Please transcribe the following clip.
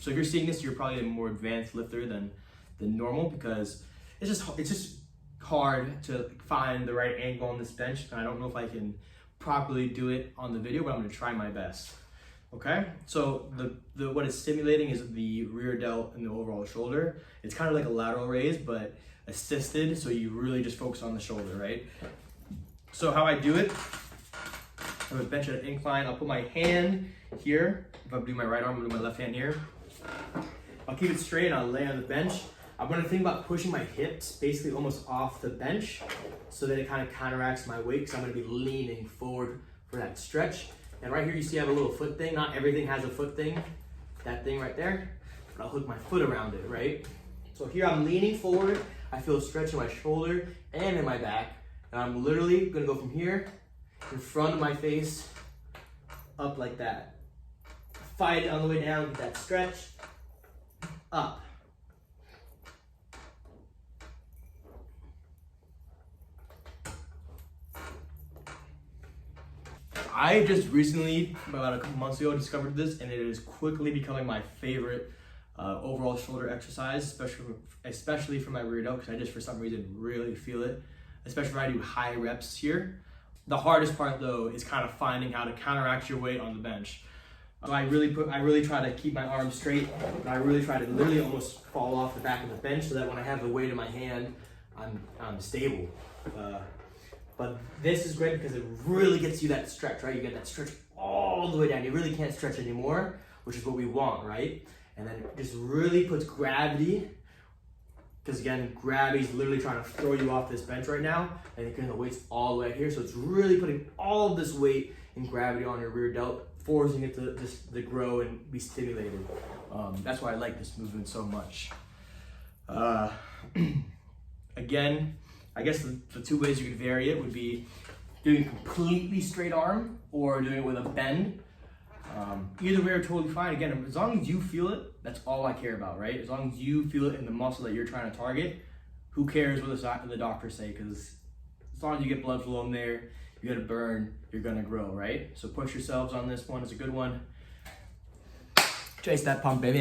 So if you're seeing this, you're probably a more advanced lifter than normal, because it's just hard to find the right angle on this bench. And I don't know if I can properly do it on the video, but I'm gonna try my best. Okay, so what it's stimulating is the rear delt and the overall shoulder. It's kind of like a lateral raise, but assisted, so you really just focus on the shoulder, right? So how I do it, I'm gonna bench at an incline. I'll put my hand here. If I'm doing my right arm, I'm gonna do my left hand here. I'll keep it straight and I'll lay on the bench. I'm gonna think about pushing my hips basically almost off the bench so that it kind of counteracts my weight, because I'm gonna be leaning forward for that stretch. And right here you see I have a little foot thing. Not everything has a foot thing, that thing right there. But I'll hook my foot around it, right? So here I'm leaning forward. I feel a stretch in my shoulder and in my back. And I'm literally gonna go from here in front of my face up like that. Fight it on the way down, get that stretch, up. I just recently, about a couple months ago, discovered this, and it is quickly becoming my favorite overall shoulder exercise, especially for my rear delt, because I just for some reason really feel it, especially when I do high reps here. The hardest part though is kind of finding how to counteract your weight on the bench. I really try to keep my arms straight, and I really try to literally almost fall off the back of the bench so that when I have the weight in my hand, I'm stable. But this is great because it really gets you that stretch, right? You get that stretch all the way down. You really can't stretch anymore, which is what we want, right? And then it just really puts gravity, because again, gravity is literally trying to throw you off this bench right now, and again, the weight's all the way here. So it's really putting all of this weight and gravity on your rear delt, forcing it to grow and be stimulated. That's why I like this movement so much. Again, I guess the two ways you could vary it would be doing a completely straight arm or doing it with a bend. Either way are totally fine. Again, as long as you feel it, that's all I care about, right? As long as you feel it in the muscle that you're trying to target, who cares what the doctors say? Because as long as you get blood flow in there, you get a burn, you're gonna grow, right? So push yourselves on this one. It's a good one. Chase that pump, baby.